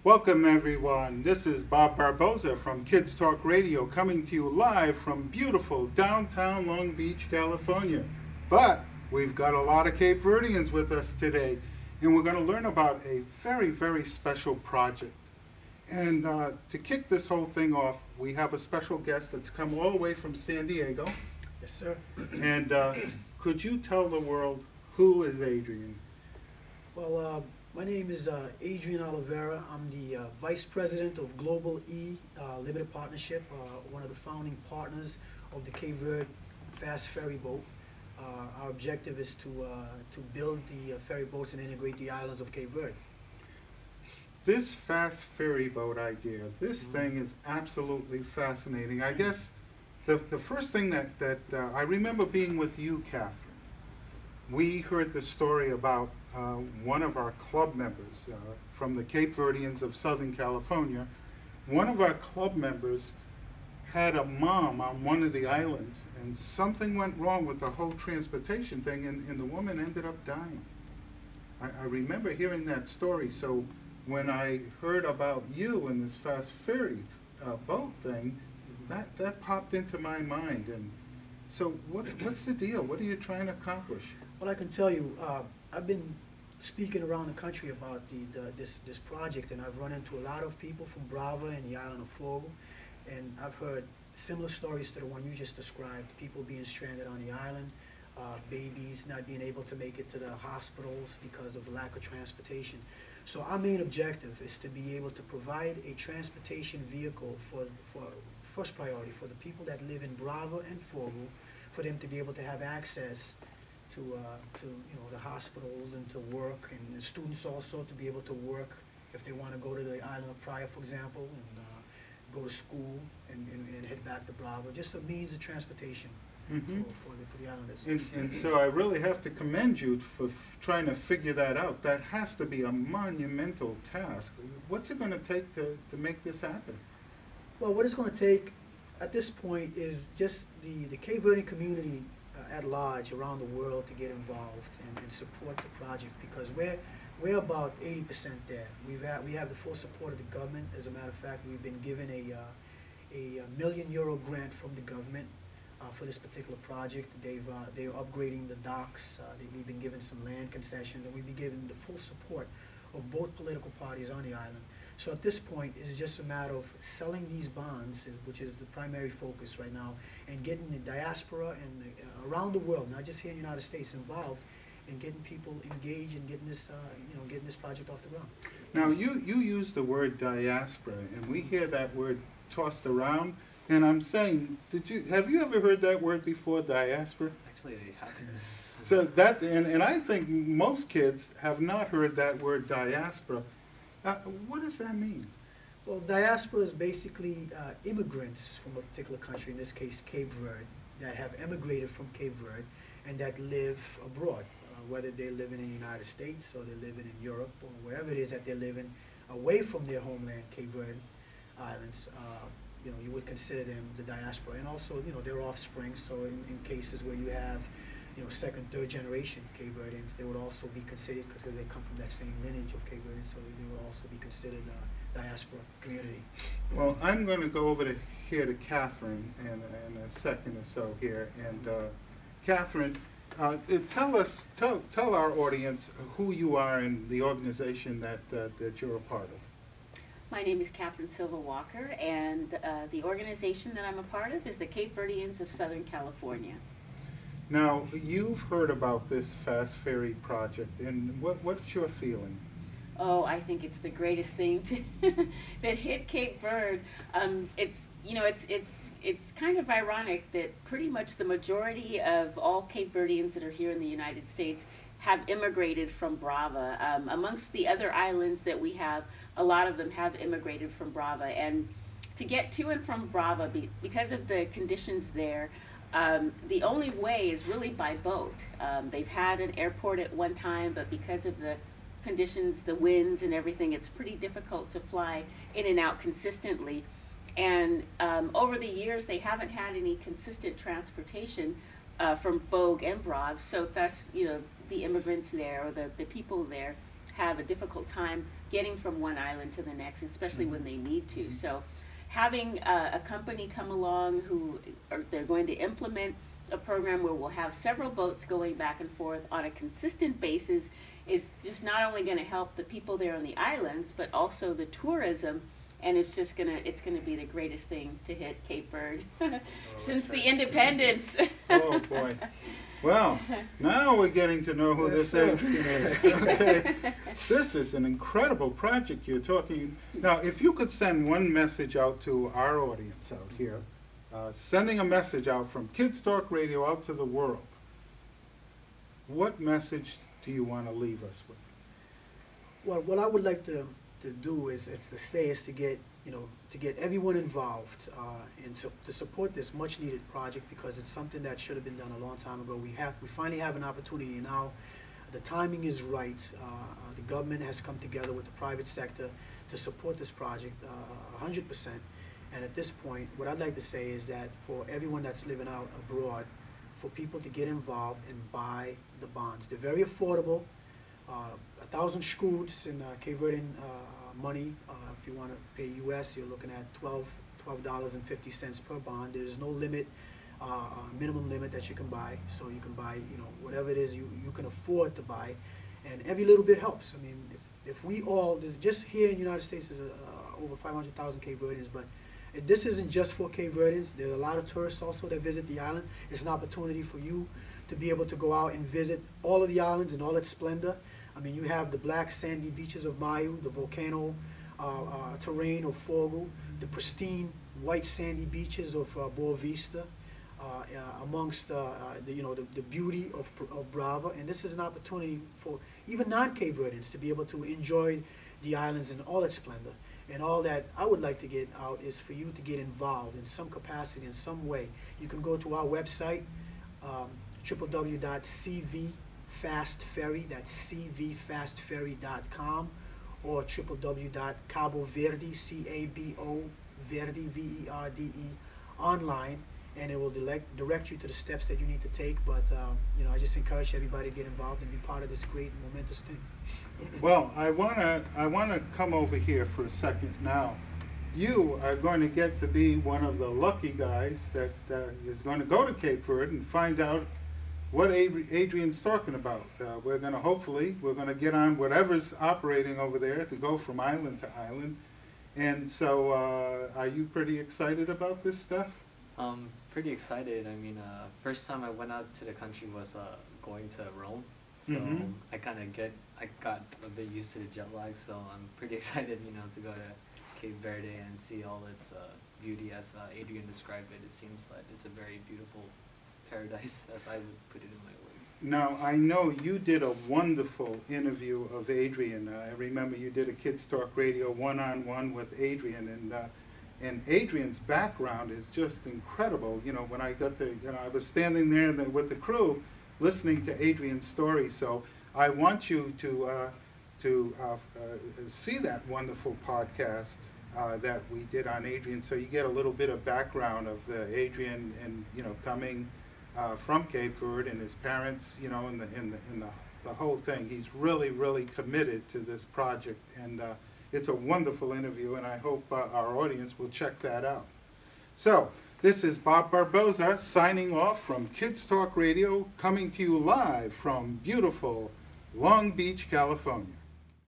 Welcome everyone. This is Bob Barboza from Kids Talk Radio coming to you live from beautiful downtown Long Beach, California. But we've got a lot of Cape Verdeans with us today, and we're going to learn about a very, very special project. And to kick this whole thing off, we have a special guest that's come all the way from San Diego. Yes, sir. And could you tell the world who is Adrian? Well, my name is Adrian Oliveria. I'm the Vice President of Global E Limited Partnership, one of the founding partners of the Cape Verde Fast Ferry Boat. Our objective is to build the ferry boats and integrate the islands of Cape Verde. This fast ferry boat idea, this thing is absolutely fascinating. I guess the first thing that I remember being with you, Catherine, we heard the story about one of our club members from the Cape Verdeans of Southern California. One of our club members had a mom on one of the islands, and something went wrong with the whole transportation thing, and the woman ended up dying. I remember hearing that story, so when I heard about you and this fast ferry boat thing, that popped into my mind. And so what's the deal? What are you trying to accomplish? Well, I can tell you, I've been speaking around the country about this project, and I've run into a lot of people from Brava and the island of Fogo, and I've heard similar stories to the one you just described, people being stranded on the island, babies not being able to make it to the hospitals because of the lack of transportation. So our main objective is to be able to provide a transportation vehicle for first priority for the people that live in Brava and Fogo, for them to be able to have access to the hospitals and to work, and the students also to be able to work if they want to go to the island of Praia, for example, and go to school and head back to Brava. Just a means of transportation for the islanders. And so I really have to commend you for trying to figure that out. That has to be a monumental task. What's it going to take to make this happen? Well, what it's going to take at this point is just the Cape Verdean community at large around the world to get involved and support the project, because we're about 80% there. We have the full support of the government. As a matter of fact, we've been given a €1 million grant from the government for this particular project. They're upgrading the docks. We've been given some land concessions, and we've been given the full support of both political parties on the island. So at this point, it's just a matter of selling these bonds, which is the primary focus right now, and getting the diaspora and around the world, not just here in the United States, involved, and getting people engaged and getting this, getting this project off the ground. Now, you use the word diaspora, and we hear that word tossed around, and I'm saying, have you ever heard that word before, diaspora? Actually, I haven't. So that, and I think most kids have not heard that word diaspora. What does that mean? Well, diaspora is basically immigrants from a particular country, in this case Cape Verde, that have emigrated from Cape Verde and that live abroad, whether they're living in the United States or they're living in Europe or wherever it is that they're living away from their homeland, Cape Verde Islands. You would consider them the diaspora, and also their offspring. So in cases where you have second, third generation Cape Verdeans, they would also be considered, because they come from that same lineage of Cape Verdeans, so they would also be considered a diaspora community. Well, I'm going to go over here to Catherine in a second or so here, and Catherine, tell our audience who you are and the organization that you're a part of. My name is Catherine Silva Walker, and the organization that I'm a part of is the Cape Verdeans of Southern California. Now, you've heard about this fast ferry project, and what's your feeling? Oh, I think it's the greatest thing that hit Cape Verde. It's kind of ironic that pretty much the majority of all Cape Verdeans that are here in the United States have immigrated from Brava. Amongst the other islands that we have, a lot of them have immigrated from Brava, and to get to and from Brava, because of the conditions there, the only way is really by boat. They've had an airport at one time, but because of the conditions, the winds and everything, it's pretty difficult to fly in and out consistently. And over the years, they haven't had any consistent transportation from Fogo and Brava, so thus, the immigrants there, or the people there, have a difficult time getting from one island to the next, especially when they need to. So having a company come along they're going to implement a program where we'll have several boats going back and forth on a consistent basis is just not only going to help the people there on the islands, but also the tourism, and it's gonna be the greatest thing to hit Cape Verde since the independence. Oh boy. Well, now we're getting to know who this Adrian is. Okay. This is an incredible project you're talking. Now, if you could send one message out to our audience out here, sending a message out from Kids Talk Radio out to the world, what message do you want to leave us with? Well, what I would like to do is to get everyone involved and to support this much needed project, because it's something that should have been done a long time ago. We finally have an opportunity now. The timing is right. The government has come together with the private sector to support this project 100%. And at this point, what I'd like to say is that for everyone that's living out abroad, for people to get involved and buy the bonds. They're very affordable. 1,000 schools in Cape Verdean money. If you want to pay US, you're looking at $12.50 per bond. There's no limit, minimum limit that you can buy. So you can buy, whatever it is you can afford to buy, and every little bit helps. I mean, if we all, just here in the United States, there's over 500,000 Cape Verdeans, but this isn't just for Cape Verdeans. There's a lot of tourists also that visit the island. It's an opportunity for you to be able to go out and visit all of the islands in all its splendor. I mean, you have the black sandy beaches of Mayu, the volcano terrain of Fogo, the pristine white sandy beaches of Boa Vista, amongst the beauty of Brava. And this is an opportunity for even non-Cape Verdeans to be able to enjoy the islands in all its splendor. And all that I would like to get out is for you to get involved in some capacity, in some way. You can go to our website, www.cvfastferry, that's cvfastferry.com, or www.caboverde, C-A-B-O, Verde, V-E-R-D-E, online, and it will direct you to the steps that you need to take. But I just encourage everybody to get involved and be part of this great and momentous thing. Well, I wanna come over here for a second now. You are going to get to be one of the lucky guys that is going to go to Cape Verde and find out what Adrian's talking about. We're going to get on whatever's operating over there to go from island to island. And so, are you pretty excited about this stuff? Pretty excited. I mean, first time I went out to the country was going to Rome. So I got a bit used to the jet lag, so I'm pretty excited, to go to Cape Verde and see all its beauty as Adrian described it. It seems like it's a very beautiful paradise, as I would put it in my words. Now, I know you did a wonderful interview of Adrian. I remember you did a Kids Talk Radio one-on-one with Adrian, and Adrian's background is just incredible. When I got to, I was standing there with the crew listening to Adrian's story. So I want you to see that wonderful podcast that we did on Adrian, so you get a little bit of background of Adrian and coming from Cape Verde and his parents, and the whole thing. He's really, really committed to this project, and it's a wonderful interview, and I hope our audience will check that out. So, this is Bob Barboza signing off from Kids Talk Radio, coming to you live from beautiful Long Beach, California.